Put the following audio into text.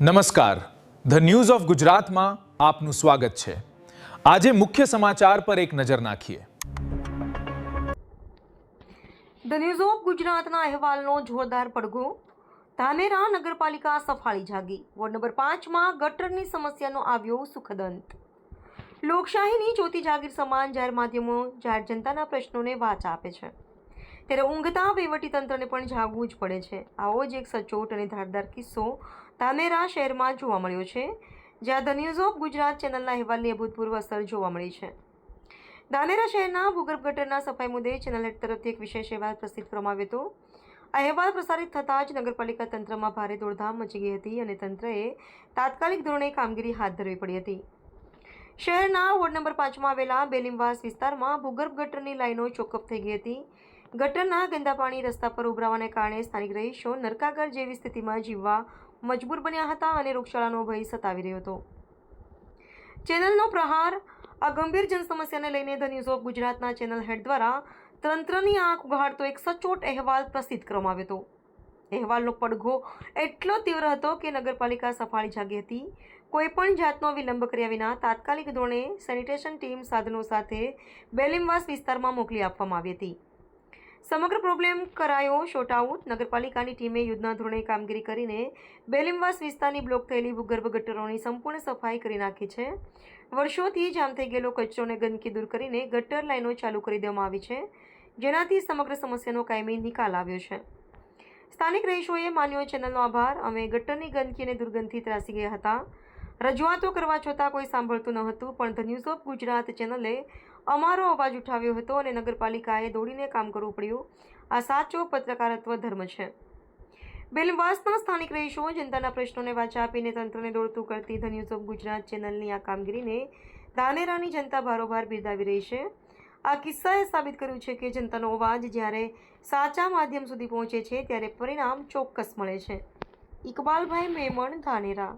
નમસ્કાર, the news of ગુજરાતમાં આપનું સ્વાગત છે। આજે મુખ્ય સમાચાર પર એક નજર નાખીએ। ધ ન્યૂઝ ઓફ ગુજરાતના અહેવાલનો જોરદાર પડઘો। ધાનેરા નગરપાલિકા સફાળી જાગી। વોર્ડ નંબર 5માં ગટરની સમસ્યાનો આવ્યો સુખદ અંત। લોકશાહીની જ્યોતિ જાગીર સમાન જાહેર માધ્યમો જાહેર જનતાના પ્રશ્નોને વાચા આપે છે, ત્યારે ઊંઘતા વહીવટીતંત્રને પણ જાગવું જ પડે છે। આવો જ એક સચોટ અને ધારદાર કિસ્સો ધાનેરા શહેરમાં જોવા મળ્યો છે, જ્યાં ધ ન્યૂઝ ઓફ ગુજરાત ચેનલના અહેવાલની અભૂતપૂર્વ અસર જોવા મળી છે। ધાનેરા શહેરના ભૂગર્ભ ગટરના સફાઈ મુદ્દે ચેનલ હેડ તરફથી એક વિશેષ અહેવાલ પ્રસિદ્ધ કરવામાં આવ્યો હતો। આ અહેવાલ પ્રસારિત થતાં જ નગરપાલિકા તંત્રમાં ભારે દોડધામ મચી ગઈ હતી અને તંત્રએ તાત્કાલિક ધોરણે કામગીરી હાથ ધરવી પડી હતી। શહેરના વોર્ડ નંબર 5માં આવેલા બેલીમવાસ વિસ્તારમાં ભૂગર્ભ ગટરની લાઈનો ચોકઅપ થઈ ગઈ હતી। ગટરના ગંદા પાણી રસ્તા પર ઉભરાવાને કારણે સ્થાનિક રહીશો નરકાગર જેવી સ્થિતિમાં જીવવા મજબૂર બન્યા હતા અને રોગચાળાનો ભય સતાવી રહ્યો હતો। ચેનલનો પ્રહાર। આ ગંભીર જન સમસ્યાને લઈને ધ ન્યૂઝ ઓફ ગુજરાતના ચેનલ હેડ દ્વારા તંત્રની આંખ ઉઘાડતો એક સચોટ અહેવાલ પ્રસિદ્ધ કરવામાં આવ્યો હતો। અહેવાલનો પડઘો એટલો તીવ્ર હતો કે નગરપાલિકા સફાળી જાગી હતી। કોઈ પણ જાતનો વિલંબ કર્યા વિના તાત્કાલિક ધોરણે સેનિટેશન ટીમ સાધનો સાથે બેલીમવાસ વિસ્તારમાં મોકલી આપવામાં આવી હતી। સમગ્ર પ્રોબ્લેમ કરાયો શોર્ટ આઉટ। નગરપાલિકાની ટીમે યુદ્ધના ધોરણે કામગીરી કરીને બેલીમવાસ વિસ્તારની બ્લોક થયેલી ભૂગર્ભ ગટરોની સંપૂર્ણ સફાઈ કરી નાખી છે। વર્ષોથી જામ થઈ ગયેલો કચરો અને ગંદકી દૂર કરીને ગટર લાઈનો ચાલુ કરી દેવામાં આવી છે, જેનાથી સમગ્ર સમસ્યાનો કાયમી નિકાલ આવ્યો છે। સ્થાનિક રહીશોએ માન્યો ચેનલનો આભાર। અમે ગટરની ગંદકી અને દુર્ગંધથી ત્રાસી ગયા હતા। રજૂઆતો કરવા છતાં કોઈ સાંભળતું ન હતું, પણ ધ ન્યૂઝ ઓફ ગુજરાત ચેનલે અમારો અવાજ ઉઠાવ્યો હતો અને નગરપાલિકાએ દોડીને કામ કરવું પડ્યું। આ સાચો પત્રકારત્વ ધર્મ છે। બેલીમવાસના સ્થાનિક રહીશો જનતાના પ્રશ્નોને વાચા આપીને તંત્રને દોડતું કરતી ધ ન્યૂઝ ઓફ ગુજરાત ચેનલની આ કામગીરીને ધાનેરાની જનતા ભારોભાર બિરદાવી રહી છે। આ કિસ્સાએ સાબિત કર્યું છે કે જનતાનો અવાજ જ્યારે સાચા માધ્યમ સુધી પહોંચે છે ત્યારે પરિણામ ચોક્કસ મળે છે। ઇકબાલભાઈ મેમણ, ધાનેરા।